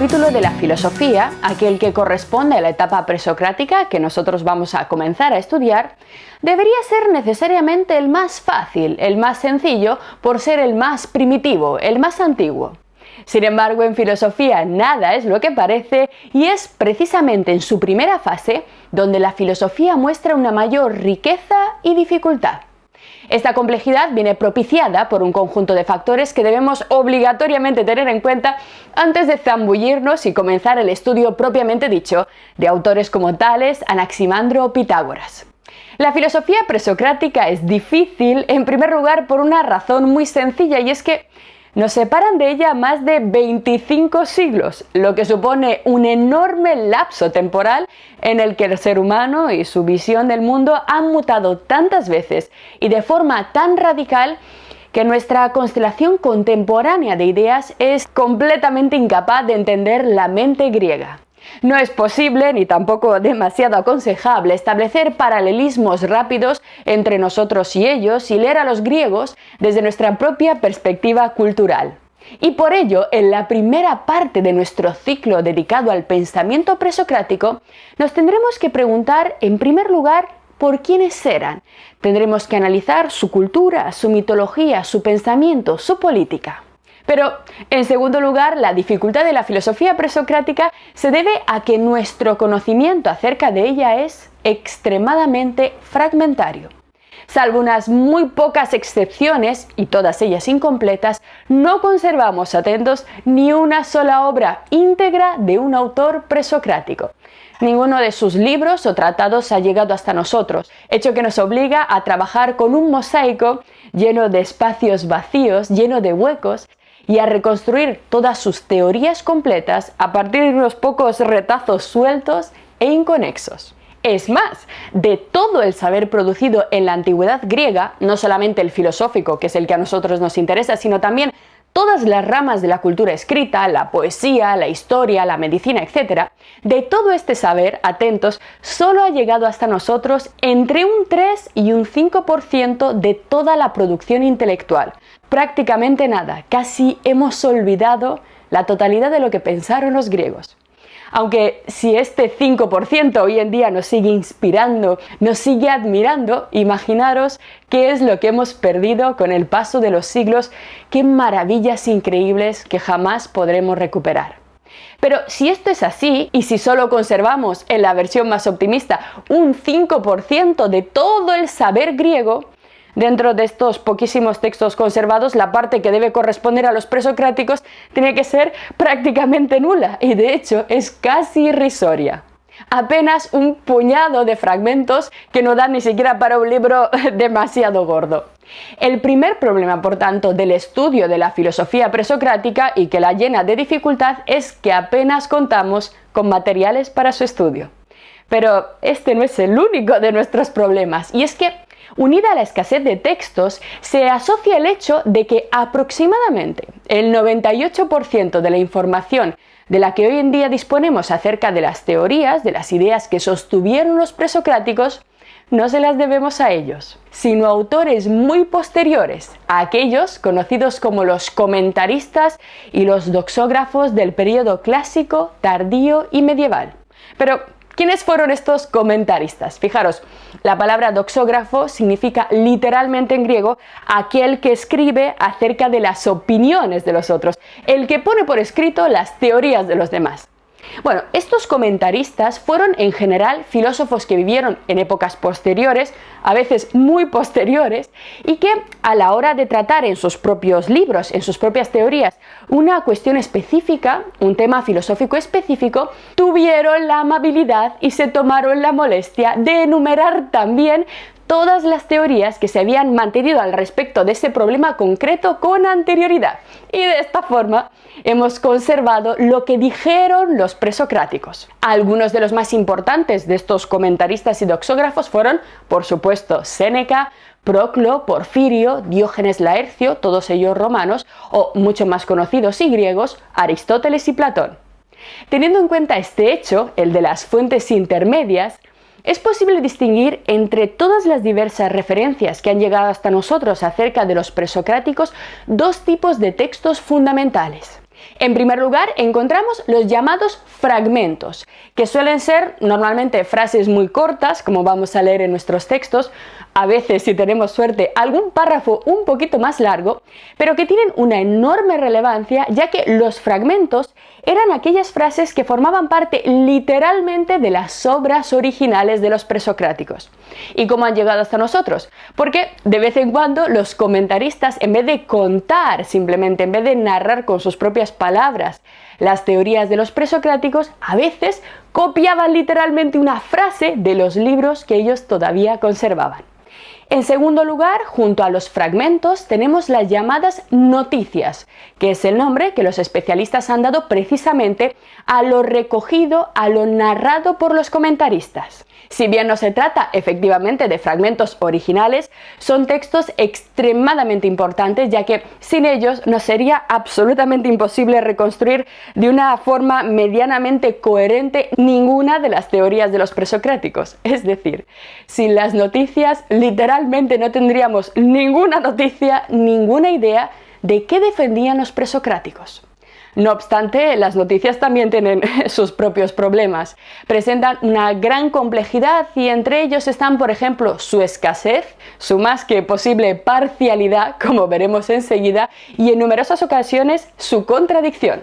capítulo de la filosofía, aquel que corresponde a la etapa presocrática que nosotros vamos a comenzar a estudiar, debería ser necesariamente el más fácil, el más sencillo, por ser el más primitivo, el más antiguo. Sin embargo, en filosofía nada es lo que parece y es precisamente en su primera fase donde la filosofía muestra una mayor riqueza y dificultad. Esta complejidad viene propiciada por un conjunto de factores que debemos obligatoriamente tener en cuenta antes de zambullirnos y comenzar el estudio propiamente dicho de autores como Tales, Anaximandro o Pitágoras. La filosofía presocrática es difícil, en primer lugar, por una razón muy sencilla, y es que nos separan de ella más de 25 siglos, lo que supone un enorme lapso temporal en el que el ser humano y su visión del mundo han mutado tantas veces y de forma tan radical que nuestra constelación contemporánea de ideas es completamente incapaz de entender la mente griega. No es posible, ni tampoco demasiado aconsejable, establecer paralelismos rápidos entre nosotros y ellos y leer a los griegos desde nuestra propia perspectiva cultural. Y por ello, en la primera parte de nuestro ciclo dedicado al pensamiento presocrático, nos tendremos que preguntar, en primer lugar, por quiénes eran. Tendremos que analizar su cultura, su mitología, su pensamiento, su política. Pero, en segundo lugar, la dificultad de la filosofía presocrática se debe a que nuestro conocimiento acerca de ella es extremadamente fragmentario. Salvo unas muy pocas excepciones, y todas ellas incompletas, no conservamos atentos ni una sola obra íntegra de un autor presocrático. Ninguno de sus libros o tratados ha llegado hasta nosotros, hecho que nos obliga a trabajar con un mosaico lleno de espacios vacíos, lleno de huecos, y a reconstruir todas sus teorías completas a partir de unos pocos retazos sueltos e inconexos. Es más, de todo el saber producido en la antigüedad griega, no solamente el filosófico, que es el que a nosotros nos interesa, sino también todas las ramas de la cultura escrita, la poesía, la historia, la medicina, etc., de todo este saber, atentos, solo ha llegado hasta nosotros entre un 3 y un 5% de toda la producción intelectual. Prácticamente nada, casi hemos olvidado la totalidad de lo que pensaron los griegos. Aunque si este 5% hoy en día nos sigue inspirando, nos sigue admirando, imaginaros qué es lo que hemos perdido con el paso de los siglos, qué maravillas increíbles que jamás podremos recuperar. Pero si esto es así, y si solo conservamos en la versión más optimista un 5% de todo el saber griego, dentro de estos poquísimos textos conservados, la parte que debe corresponder a los presocráticos tiene que ser prácticamente nula y de hecho es casi irrisoria. Apenas un puñado de fragmentos que no dan ni siquiera para un libro demasiado gordo. El primer problema, por tanto, del estudio de la filosofía presocrática y que la llena de dificultad es que apenas contamos con materiales para su estudio. Pero este no es el único de nuestros problemas, y es que unida a la escasez de textos, se asocia el hecho de que aproximadamente el 98% de la información de la que hoy en día disponemos acerca de las teorías, de las ideas que sostuvieron los presocráticos, no se las debemos a ellos, sino a autores muy posteriores, a aquellos conocidos como los comentaristas y los doxógrafos del período clásico, tardío y medieval. Pero, ¿quiénes fueron estos comentaristas? Fijaros, la palabra doxógrafo significa literalmente en griego aquel que escribe acerca de las opiniones de los otros, el que pone por escrito las teorías de los demás. Bueno, estos comentaristas fueron en general filósofos que vivieron en épocas posteriores, a veces muy posteriores, y que a la hora de tratar en sus propios libros, en sus propias teorías, una cuestión específica, un tema filosófico específico, tuvieron la amabilidad y se tomaron la molestia de enumerar también todas las teorías que se habían mantenido al respecto de ese problema concreto con anterioridad. Y de esta forma hemos conservado lo que dijeron los presocráticos. Algunos de los más importantes de estos comentaristas y doxógrafos fueron, por supuesto, Séneca, Proclo, Porfirio, Diógenes Laercio, todos ellos romanos, o mucho más conocidos y griegos, Aristóteles y Platón. Teniendo en cuenta este hecho, el de las fuentes intermedias, es posible distinguir entre todas las diversas referencias que han llegado hasta nosotros acerca de los presocráticos dos tipos de textos fundamentales. En primer lugar, encontramos los llamados fragmentos, que suelen ser normalmente frases muy cortas, como vamos a leer en nuestros textos, a veces, si tenemos suerte, algún párrafo un poquito más largo, pero que tienen una enorme relevancia, ya que los fragmentos eran aquellas frases que formaban parte literalmente de las obras originales de los presocráticos. ¿Y cómo han llegado hasta nosotros? Porque de vez en cuando los comentaristas, en vez de contar, simplemente en vez de narrar con sus propias palabras las teorías de los presocráticos, a veces copiaban literalmente una frase de los libros que ellos todavía conservaban. En segundo lugar, junto a los fragmentos, tenemos las llamadas noticias, que es el nombre que los especialistas han dado precisamente a lo recogido, a lo narrado por los comentaristas. Si bien no se trata efectivamente de fragmentos originales, son textos extremadamente importantes, ya que sin ellos nos sería absolutamente imposible reconstruir de una forma medianamente coherente ninguna de las teorías de los presocráticos. Es decir, sin las noticias literalmente no tendríamos ninguna noticia, ninguna idea de qué defendían los presocráticos. No obstante, las noticias también tienen sus propios problemas. Presentan una gran complejidad y entre ellos están, por ejemplo, su escasez, su más que posible parcialidad, como veremos enseguida, y en numerosas ocasiones su contradicción.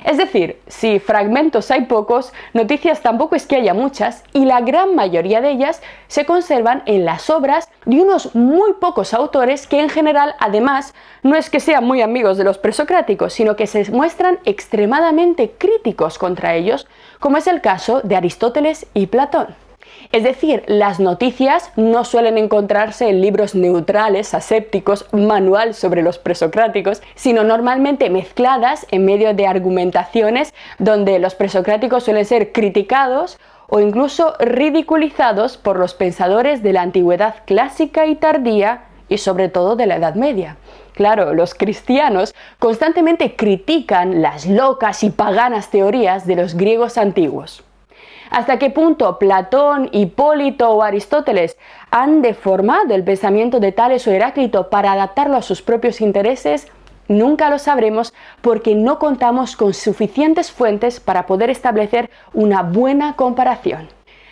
Es decir, si fragmentos hay pocos, noticias tampoco es que haya muchas, y la gran mayoría de ellas se conservan en las obras de unos muy pocos autores que en general, además, no es que sean muy amigos de los presocráticos, sino que se muestran extremadamente críticos contra ellos, como es el caso de Aristóteles y Platón. Es decir, las noticias no suelen encontrarse en libros neutrales, asépticos, manual sobre los presocráticos, sino normalmente mezcladas en medio de argumentaciones donde los presocráticos suelen ser criticados o incluso ridiculizados por los pensadores de la antigüedad clásica y tardía y sobre todo de la Edad Media. Claro, los cristianos constantemente critican las locas y paganas teorías de los griegos antiguos. ¿Hasta qué punto Platón, Hipólito o Aristóteles han deformado el pensamiento de Tales o Heráclito para adaptarlo a sus propios intereses? Nunca lo sabremos porque no contamos con suficientes fuentes para poder establecer una buena comparación.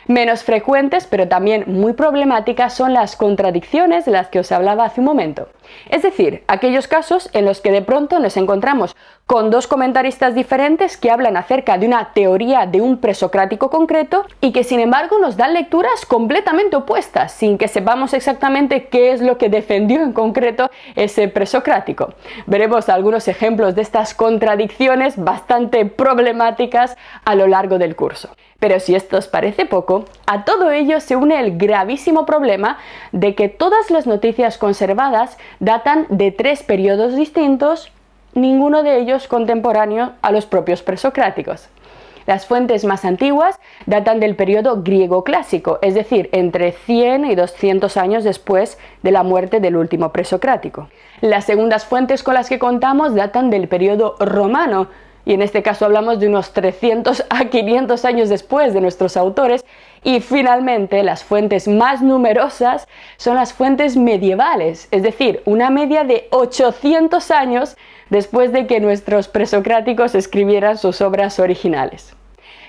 Menos frecuentes, pero también muy problemáticas, son las contradicciones de las que os hablaba hace un momento. Es decir, aquellos casos en los que de pronto nos encontramos con dos comentaristas diferentes que hablan acerca de una teoría de un presocrático concreto y que sin embargo nos dan lecturas completamente opuestas, sin que sepamos exactamente qué es lo que defendió en concreto ese presocrático. Veremos algunos ejemplos de estas contradicciones bastante problemáticas a lo largo del curso. Pero si esto os parece poco, a todo ello se une el gravísimo problema de que todas las noticias conservadas datan de 3 periodos distintos, ninguno de ellos contemporáneo a los propios presocráticos. Las fuentes más antiguas datan del periodo griego clásico, es decir, entre 100 y 200 años después de la muerte del último presocrático. Las segundas fuentes con las que contamos datan del periodo romano, y en este caso hablamos de unos 300 a 500 años después de nuestros autores, y finalmente las fuentes más numerosas son las fuentes medievales, es decir, una media de 800 años después de que nuestros presocráticos escribieran sus obras originales.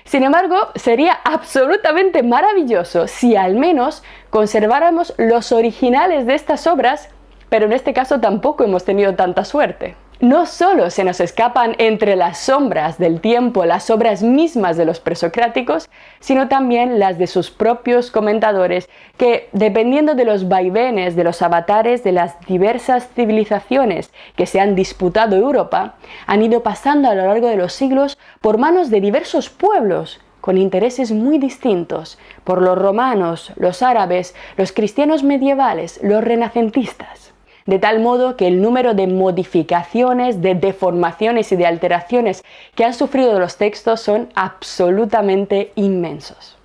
Sin embargo, sería absolutamente maravilloso si al menos conserváramos los originales de estas obras, pero en este caso tampoco hemos tenido tanta suerte. No solo se nos escapan entre las sombras del tiempo las obras mismas de los presocráticos, sino también las de sus propios comentadores, que, dependiendo de los vaivenes de los avatares de las diversas civilizaciones que se han disputado Europa, han ido pasando a lo largo de los siglos por manos de diversos pueblos, con intereses muy distintos, por los romanos, los árabes, los cristianos medievales, los renacentistas. De tal modo que el número de modificaciones, de deformaciones y de alteraciones que han sufrido los textos son absolutamente inmensos.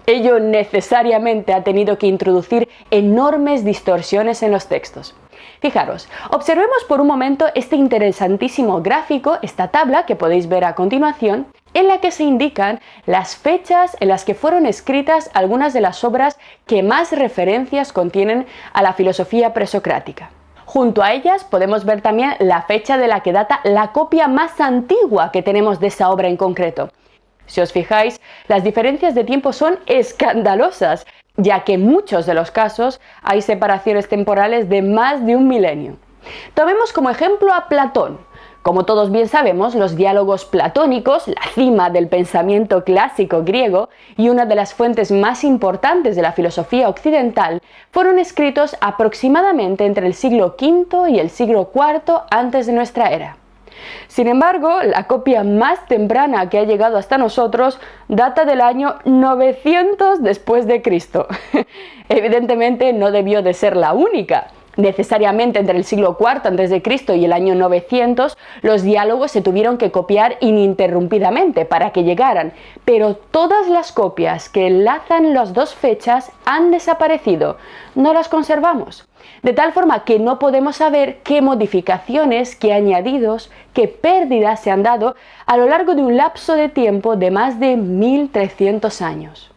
Ello necesariamente ha tenido que introducir enormes distorsiones en los textos. Fijaros, observemos por un momento este interesantísimo gráfico, esta tabla que podéis ver a continuación, en la que se indican las fechas en las que fueron escritas algunas de las obras que más referencias contienen a la filosofía presocrática. Junto a ellas podemos ver también la fecha de la que data la copia más antigua que tenemos de esa obra en concreto. Si os fijáis, las diferencias de tiempo son escandalosas, ya que en muchos de los casos hay separaciones temporales de más de un milenio. Tomemos como ejemplo a Platón. Como todos bien sabemos, los diálogos platónicos, la cima del pensamiento clásico griego y una de las fuentes más importantes de la filosofía occidental, fueron escritos aproximadamente entre el siglo V y el siglo IV antes de nuestra era. Sin embargo, la copia más temprana que ha llegado hasta nosotros data del año 900 después de Cristo. Evidentemente no debió de ser la única. Necesariamente entre el siglo IV a.C. y el año 900 los diálogos se tuvieron que copiar ininterrumpidamente para que llegaran, pero todas las copias que enlazan las dos fechas han desaparecido, no las conservamos. De tal forma que no podemos saber qué modificaciones, qué añadidos, qué pérdidas se han dado a lo largo de un lapso de tiempo de más de 1300 años.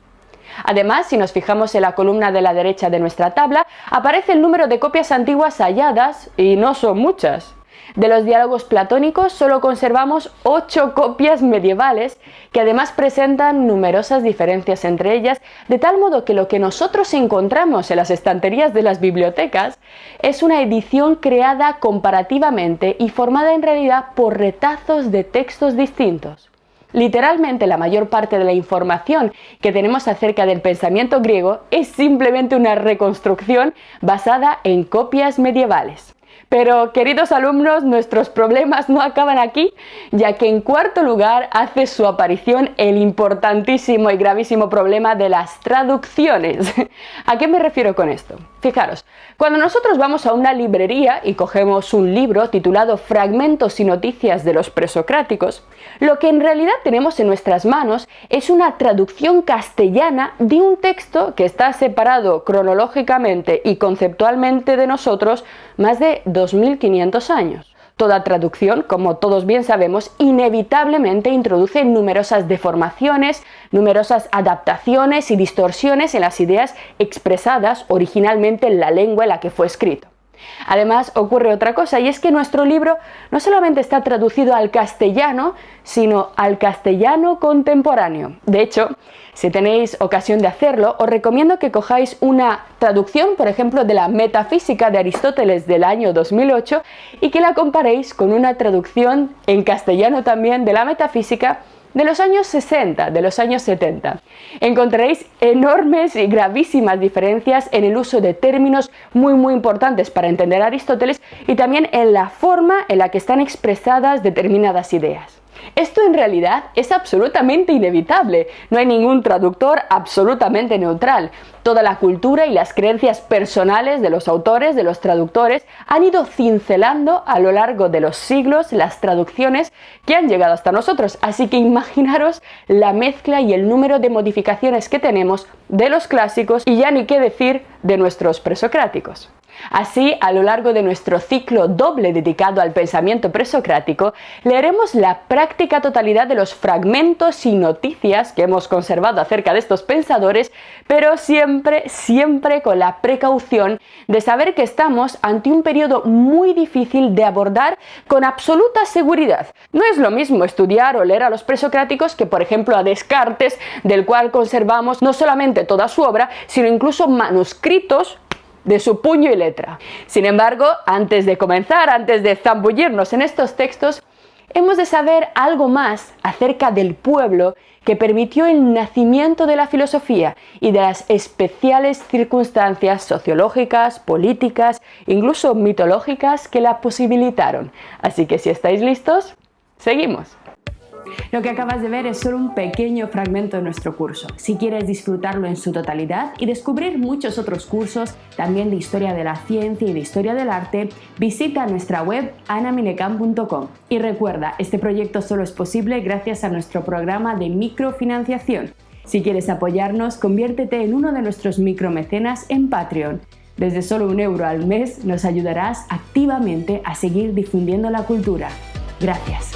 Además, si nos fijamos en la columna de la derecha de nuestra tabla, aparece el número de copias antiguas halladas, y no son muchas. De los diálogos platónicos solo conservamos 8 copias medievales, que además presentan numerosas diferencias entre ellas, de tal modo que lo que nosotros encontramos en las estanterías de las bibliotecas es una edición creada comparativamente y formada en realidad por retazos de textos distintos. Literalmente la mayor parte de la información que tenemos acerca del pensamiento griego es simplemente una reconstrucción basada en copias medievales. Pero, queridos alumnos, nuestros problemas no acaban aquí, ya que en cuarto lugar hace su aparición el importantísimo y gravísimo problema de las traducciones. ¿A qué me refiero con esto? Fijaros, cuando nosotros vamos a una librería y cogemos un libro titulado Fragmentos y noticias de los presocráticos, lo que en realidad tenemos en nuestras manos es una traducción castellana de un texto que está separado cronológicamente y conceptualmente de nosotros más de 2500 años. Toda traducción, como todos bien sabemos, inevitablemente introduce numerosas deformaciones, numerosas adaptaciones y distorsiones en las ideas expresadas originalmente en la lengua en la que fue escrito. Además, ocurre otra cosa, y es que nuestro libro no solamente está traducido al castellano, sino al castellano contemporáneo. De hecho, si tenéis ocasión de hacerlo, os recomiendo que cojáis una traducción, por ejemplo, de la Metafísica de Aristóteles del año 2008 y que la comparéis con una traducción en castellano también de la Metafísica de los años 60, de los años 70. Encontraréis enormes y gravísimas diferencias en el uso de términos muy importantes para entender a Aristóteles y también en la forma en la que están expresadas determinadas ideas. Esto en realidad es absolutamente inevitable, no hay ningún traductor absolutamente neutral. Toda la cultura y las creencias personales de los autores, de los traductores, han ido cincelando a lo largo de los siglos las traducciones que han llegado hasta nosotros, así que imaginaros la mezcla y el número de modificaciones que tenemos de los clásicos y ya ni qué decir de nuestros presocráticos. Así, a lo largo de nuestro ciclo doble dedicado al pensamiento presocrático, leeremos la práctica totalidad de los fragmentos y noticias que hemos conservado acerca de estos pensadores, pero siempre con la precaución de saber que estamos ante un periodo muy difícil de abordar con absoluta seguridad. No es lo mismo estudiar o leer a los presocráticos que, por ejemplo, a Descartes, del cual conservamos no solamente toda su obra, sino incluso manuscritos de su puño y letra. Sin embargo, antes de comenzar, antes de zambullirnos en estos textos, hemos de saber algo más acerca del pueblo que permitió el nacimiento de la filosofía y de las especiales circunstancias sociológicas, políticas, incluso mitológicas que la posibilitaron. Así que si estáis listos, seguimos. Lo que acabas de ver es solo un pequeño fragmento de nuestro curso. Si quieres disfrutarlo en su totalidad y descubrir muchos otros cursos, también de historia de la ciencia y de historia del arte, visita nuestra web anaminecam.com. Y recuerda, este proyecto solo es posible gracias a nuestro programa de microfinanciación. Si quieres apoyarnos, conviértete en uno de nuestros micromecenas en Patreon. Desde solo €1 al mes nos ayudarás activamente a seguir difundiendo la cultura. Gracias.